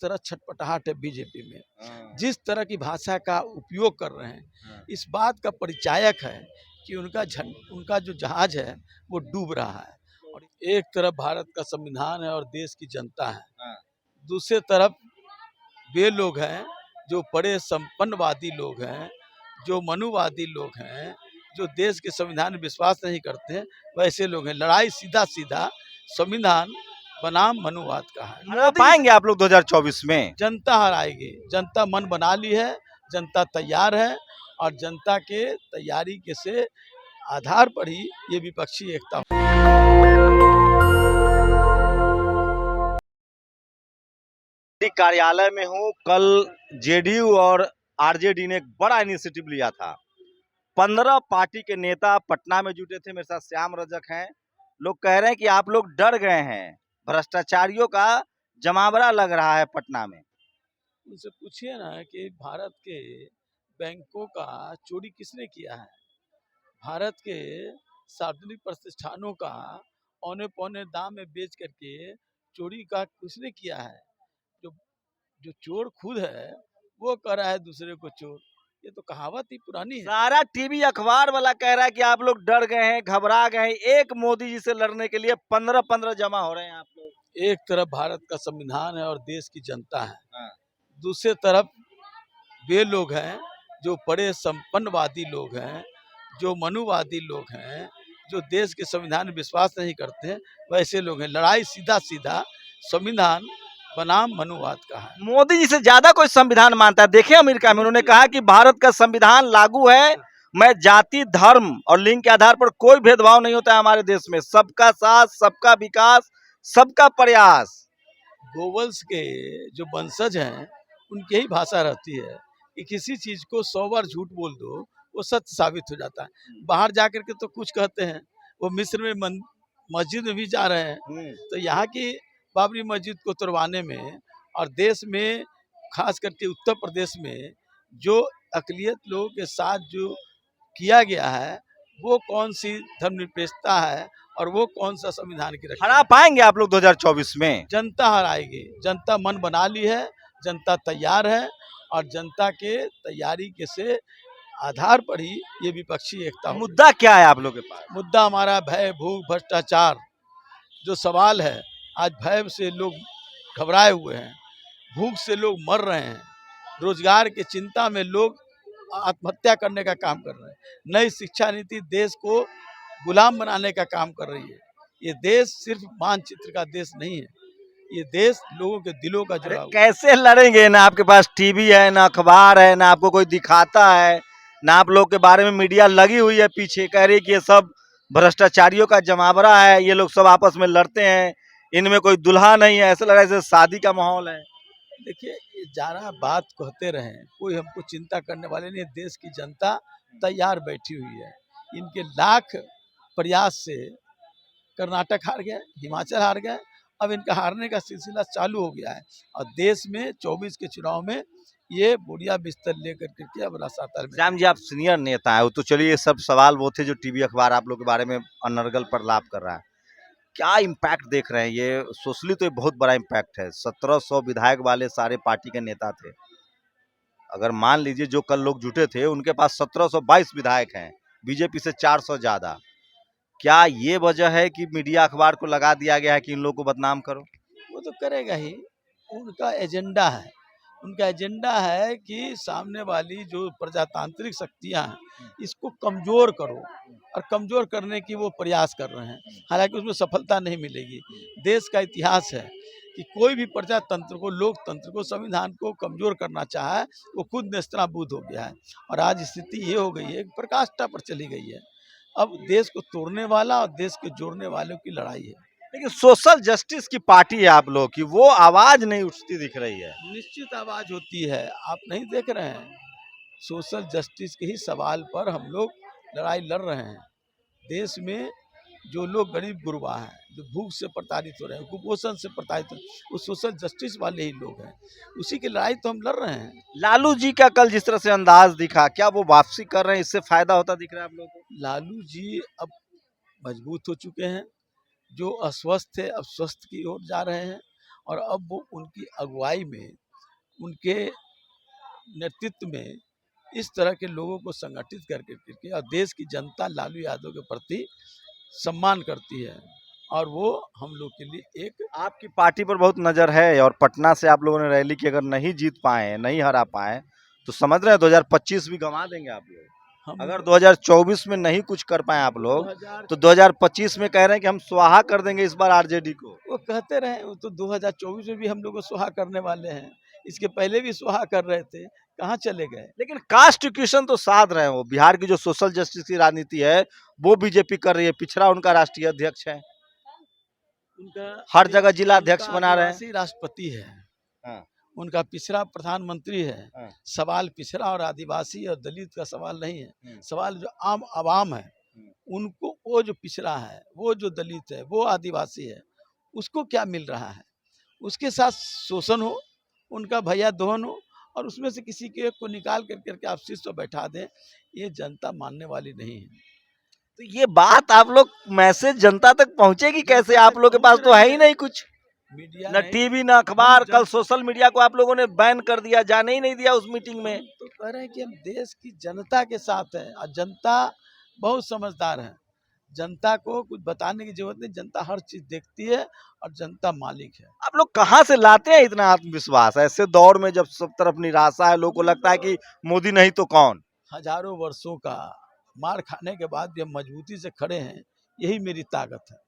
तरह छटपटाहट है बीजेपी में। जिस तरह की भाषा का उपयोग कर रहे हैं, इस बात का परिचायक है कि उनका जो जहाज है वो डूब रहा है। और एक तरफ भारत का संविधान है और देश की जनता है, दूसरे तरफ वे लोग हैं जो बड़े संपन्नवादी लोग हैं, जो मनुवादी लोग हैं, जो देश के संविधान में विश्वास नहीं करते हैं, वैसे लोग हैं। लड़ाई सीधा सीधा संविधान बनाम मनुवाद का है। हरा पाएंगे आप लोग 2024 में? जनता हराएगी। जनता मन बना ली है, जनता तैयार है और जनता के तैयारी के से आधार पर ही ये विपक्षी एकता। कार्यालय में हूँ। कल जेडीयू और आरजेडी ने एक बड़ा इनिशिएटिव लिया था। 15 पार्टी के नेता पटना में जुटे थे। मेरे साथ श्याम रजक हैं। लोग कह रहे हैं कि आप लोग डर गए हैं, भ्रष्टाचारियों का जमावड़ा लग रहा है पटना में। उनसे पूछिए ना कि भारत के बैंकों का चोरी किसने किया है, भारत के सार्वजनिक प्रतिष्ठानों का औने पौने दाम में बेच करके चोरी का किसने किया है। जो चोर खुद है वो कर रहा है दूसरे को चोर। ये तो कहावत ही पुरानी है। सारा टीवी अखबार वाला कह रहा है कि आप लोग डर गए हैं, घबरा गए हैं। एक मोदी जी से लड़ने के लिए 15-15 जमा हो रहे हैं आप लोग। एक तरफ भारत का संविधान है और देश की जनता है, दूसरे तरफ वे लोग हैं जो बड़े संपन्नवादी लोग हैं, जो मनुवादी लोग हैं, जो देश के संविधान में विश्वास नहीं करते हैं, वैसे लोग हैं। लड़ाई सीधा सीधा संविधान बनाम मनुवाद का है। मोदी जी से ज्यादा कोई संविधान मानता है। देखिए अमेरिका में उन्होंने कहा कि भारत का संविधान लागू है, मैं जाति, धर्म और लिंग के आधार पर कोई भेदभाव नहीं होता है हमारे देश में। सबका साथ, सबका विकास, सबका प्रयास। गोवल्स के जो वंशज हैं उनकी यही भाषा रहती है कि किसी चीज को 100 बार झूठ बोल दो वो सत्य साबित हो जाता है। बाहर जाकर के तो कुछ कहते हैं। वो मिस्र में मस्जिद में भी जा रहे हैं, तो यहाँ की बाबरी मस्जिद को तोड़वाने में और देश में खास करके उत्तर प्रदेश में जो अकलियत लोगों के साथ जो किया गया है वो कौन सी धर्मनिरपेक्षता है और वो कौन सा संविधान की रक्षा। हरा पाएंगे आप लोग 2024 में? जनता हराएगी। जनता मन बना ली है, जनता तैयार है और जनता के तैयारी के से आधार पर ही ये विपक्षी एकता। मुद्दा क्या है आप लोग के पास? मुद्दा हमारा भय, भूख, भ्रष्टाचार जो सवाल है। आज भय से लोग घबराए हुए हैं, भूख से लोग मर रहे हैं, रोजगार की चिंता में लोग आत्महत्या करने का काम कर रहे हैं। नई शिक्षा नीति देश को गुलाम बनाने का काम कर रही है। ये देश सिर्फ मानचित्र का देश नहीं है, ये देश लोगों के दिलों का जुड़ा हुआ। कैसे लड़ेंगे? ना आपके पास टीवी है, ना अखबार है, ना आपको कोई दिखाता है, ना आप लोग के बारे में मीडिया लगी हुई है पीछे, कह रही है कि ये सब भ्रष्टाचारियों का जमावड़ा है, ये लोग सब आपस में लड़ते हैं, इनमें कोई दुल्हा नहीं है। ऐसा लग रहा है जैसे शादी का माहौल है। देखिए, ये जारा बात कहते रहे, कोई हमको चिंता करने वाले नहीं। देश की जनता तैयार बैठी हुई है। इनके लाख प्रयास से कर्नाटक हार गया, हिमाचल हार गया, अब इनका हारने का सिलसिला चालू हो गया है और देश में 24 के चुनाव में ये बुढ़िया बिस्तर लेकर के अब रसातल में। श्याम जी, आप सीनियर नेता है, तो चलिए ये सब सवाल वो थे जो टीवी अखबार आप लोग के बारे में अनर्गल पर लाभ कर रहा है। क्या इम्पैक्ट देख रहे हैं? ये सोशली तो ये बहुत बड़ा इम्पैक्ट है। 1700 विधायक वाले सारे पार्टी के नेता थे। अगर मान लीजिए जो कल लोग जुटे थे उनके पास 1722 विधायक हैं, बीजेपी से 400 ज्यादा। क्या ये वजह है कि मीडिया अखबार को लगा दिया गया है कि इन लोगों को बदनाम करो? वो तो करेगा ही, उनका एजेंडा है। उनका एजेंडा है कि सामने वाली जो प्रजातांत्रिक शक्तियां हैं इसको कमजोर करो और कमजोर करने की वो प्रयास कर रहे हैं। हालांकि उसमें सफलता नहीं मिलेगी। देश का इतिहास है कि कोई भी प्रजातंत्र को, लोकतंत्र को, संविधान को कमजोर करना चाहा है वो खुद नेस्तनाबूद हो गया है। और आज स्थिति ये हो गई है, पराकाष्ठा पर चली गई है। अब देश को तोड़ने वाला और देश को जोड़ने वालों की लड़ाई है। लेकिन सोशल जस्टिस की पार्टी है आप लोग की, वो आवाज नहीं उठती दिख रही है। निश्चित आवाज होती है, आप नहीं देख रहे हैं। सोशल जस्टिस के ही सवाल पर हम लोग लड़ाई लड़ रहे हैं। देश में जो लोग गरीब गुरबा हैं, जो भूख से प्रताड़ित हो रहे हैं, कुपोषण से प्रताड़ित हो रहे हैं, वो सोशल जस्टिस वाले ही लोग हैं। उसी की लड़ाई तो हम लड़ रहे हैं। लालू जी का कल जिस तरह से अंदाज दिखा, क्या वो वापसी कर रहे हैं? इससे फायदा होता दिख रहा है आप लोगों को? लालू जी अब मजबूत हो चुके हैं। जो अस्वस्थ थे अब स्वस्थ की ओर जा रहे हैं और अब वो उनकी अगुवाई में, उनके नेतृत्व में इस तरह के लोगों को संगठित करके और देश की जनता लालू यादव के प्रति सम्मान करती है, और वो हम लोग के लिए एक। आपकी पार्टी पर बहुत नजर है और पटना से आप लोगों ने रैली की, अगर नहीं जीत पाए, नहीं हरा पाए, तो समझ रहे हैं 2025 भी गंवा देंगे आप लोग। अगर 2024 में नहीं कुछ कर पाए आप लोग, तो 2025 में कह रहे हैं कि हम स्वाहा कर देंगे इस बार आरजेडी को। वो कहते रहे, वो तो 2024 में भी हम लोग को स्वाहा करने वाले हैं, इसके पहले भी स्वाहा कर रहे थे, कहाँ चले गए। लेकिन कास्ट इक्वेशन तो साध रहे हैं वो। बिहार की जो सोशल जस्टिस की राजनीति है वो बीजेपी कर रही है, पिछड़ा उनका राष्ट्रीय अध्यक्ष है, उनका हर जगह जिला अध्यक्ष बना रहे हैं, राष्ट्रपति है। हाँ। उनका पिछड़ा प्रधानमंत्री है। हाँ। सवाल पिछड़ा और आदिवासी और दलित का सवाल नहीं है, सवाल जो आम आवाम है उनको, वो जो पिछड़ा है, वो जो दलित है, वो आदिवासी है, उसको क्या मिल रहा है, उसके साथ शोषण हो, उनका भैया दोहन हो, और उसमें से किसी के को निकाल करके आप शीर्ष पर बैठा दें, ये जनता मानने वाली नहीं है। तो ये बात आप लोग मैसेज जनता तक पहुंचेगी कैसे? आप लोग के पास तो है ही नहीं कुछ, मीडिया न टीवी न अखबार। कल सोशल मीडिया को आप लोगों ने बैन कर दिया, जाने ही नहीं दिया उस मीटिंग में। तो कह रहे हैं कि हम देश की जनता के साथ हैं, और जनता बहुत समझदार है, जनता को कुछ बताने की जरूरत नहीं, जनता हर चीज देखती है और जनता मालिक है। आप लोग कहाँ से लाते हैं इतना आत्मविश्वास ऐसे दौर में, जब सब तरफ निराशा है, लोगों को लगता है कि मोदी नहीं तो कौन? हजारों वर्षों का मार खाने के बाद भी हम मजबूती से खड़े हैं, यही मेरी ताकत है।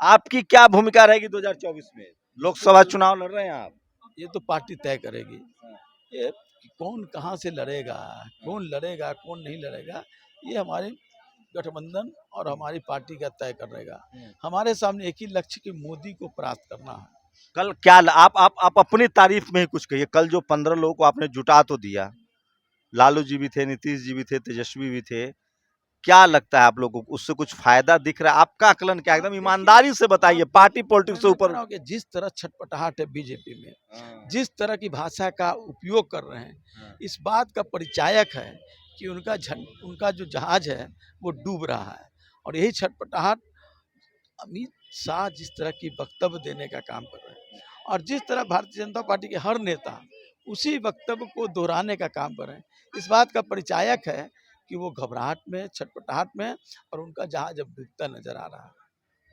आपकी क्या भूमिका रहेगी 2024 में? लोकसभा चुनाव लड़ रहे हैं आप, ये तो पार्टी तय करेगी, ये कौन कहाँ से लड़ेगा, कौन लड़ेगा, कौन नहीं लड़ेगा, ये हमारे गठबंधन और हमारी पार्टी का तय करेगा। हमारे सामने एक ही लक्ष्य कि मोदी को परास्त करना है। कल क्या आप अपनी तारीफ में ही कुछ कहिए। कल जो 15 लोगों को आपने जुटा तो दिया, लालू जी भी थे, नीतीश जी भी थे, तेजस्वी भी थे, क्या लगता है आप लोगों को उससे कुछ फायदा दिख रहा है? आपका आकलन क्या, एकदम ईमानदारी से बताइए, पार्टी पॉलिटिक्स से ऊपर। जिस तरह छटपटाहट है बीजेपी में, जिस तरह की भाषा का उपयोग कर रहे हैं, इस बात का परिचायक है कि उनका जो जहाज है वो डूब रहा है। और यही छटपटाहट अमित शाह जिस तरह की वक्तव्य देने का काम कर रहे हैं, और जिस तरह भारतीय जनता पार्टी के हर नेता उसी वक्तव्य को दोहराने का काम कर रहे हैं, इस बात का परिचायक है कि वो घबराहट में, छटपटाहट में, और उनका जहाज अब डूबता नजर आ रहा है।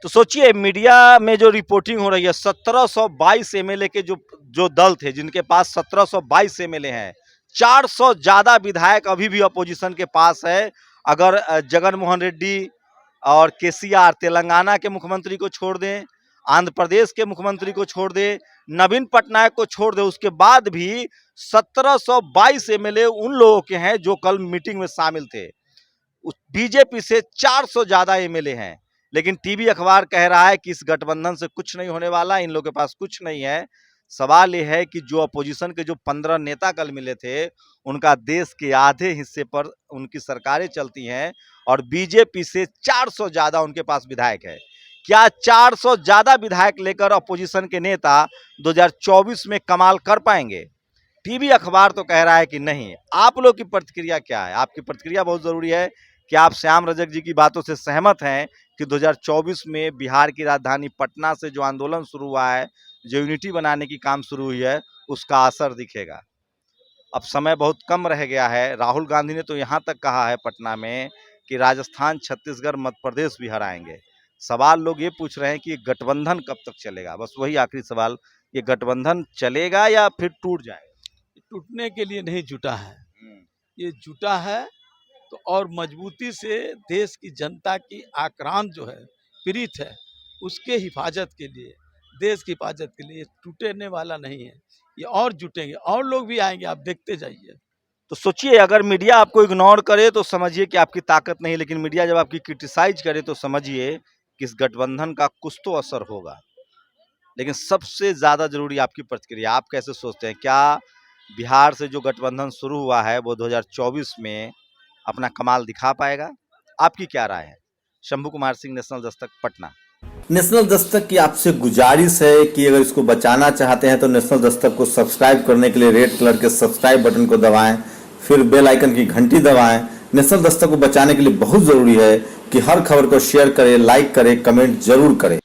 तो सोचिए, मीडिया में जो रिपोर्टिंग हो रही है, 1722 एमएलए के जो दल थे, जिनके पास 1722 एमएलए हैं, 400 ज्यादा विधायक अभी भी अपोजिशन के पास है। अगर जगन मोहन रेड्डी और केसीआर तेलंगाना के मुख्यमंत्री को छोड़ दें, आंध्र प्रदेश के मुख्यमंत्री को छोड़ दे, नवीन पटनायक को छोड़ दे, उसके बाद भी 1722 एमएलए उन लोगों के हैं जो कल मीटिंग में शामिल थे। बीजेपी से 400 ज्यादा एमएलए हैं। लेकिन टीवी अखबार कह रहा है कि इस गठबंधन से कुछ नहीं होने वाला, इन लोगों के पास कुछ नहीं है। सवाल यह है कि जो अपोजिशन के जो 15 नेता कल मिले थे, उनका देश के आधे हिस्से पर उनकी सरकारें चलती हैं, और बीजेपी से 400 ज्यादा उनके पास विधायक है। क्या 400 ज्यादा विधायक लेकर अपोजिशन के नेता 2024 में कमाल कर पाएंगे? टीवी अखबार तो कह रहा है कि नहीं। आप लोग की प्रतिक्रिया क्या है? आपकी प्रतिक्रिया बहुत जरूरी है कि आप श्याम रजक जी की बातों से सहमत हैं कि 2024 में बिहार की राजधानी पटना से जो आंदोलन शुरू हुआ है, जो यूनिटी बनाने की काम शुरू हुई है, उसका असर दिखेगा। अब समय बहुत कम रह गया है। राहुल गांधी ने तो यहाँ तक कहा है पटना में कि राजस्थान, छत्तीसगढ़, मध्य प्रदेश भी हराएंगे। सवाल लोग ये पूछ रहे हैं कि गठबंधन कब तक चलेगा? बस वही आखिरी सवाल, ये गठबंधन चलेगा या फिर टूट जाएगा? टूटने के लिए नहीं जुटा है, ये जुटा है तो और मजबूती से देश की जनता की आक्रांत जो है, पीड़ित है, उसके हिफाजत के लिए, देश की हिफाजत के लिए टूटने वाला नहीं है। ये और जुटेंगे, और लोग भी आएंगे, आप देखते जाइए। तो सोचिए, अगर मीडिया आपको इग्नोर करे तो समझिए कि आपकी ताकत नहीं, लेकिन मीडिया जब आपकी क्रिटिसाइज करे तो समझिए कि इस गठबंधन का कुछ तो असर होगा। लेकिन सबसे ज्यादा जरूरी आपकी प्रतिक्रिया, आप कैसे सोचते हैं? क्या बिहार से जो गठबंधन शुरू हुआ है वो 2024 में अपना कमाल दिखा पाएगा? आपकी क्या राय है? शंभू कुमार सिंह, नेशनल दस्तक, पटना। नेशनल दस्तक की आपसे गुजारिश है कि अगर इसको बचाना चाहते हैं तो नेशनल दस्तक को सब्सक्राइब करने के लिए रेड कलर के सब्सक्राइब बटन को दबाएं, फिर बेल आइकन की घंटी दबाएं। नेशनल दस्तक को बचाने के लिए बहुत जरूरी है कि हर खबर को शेयर करें, लाइक करें, कमेंट जरूर करें।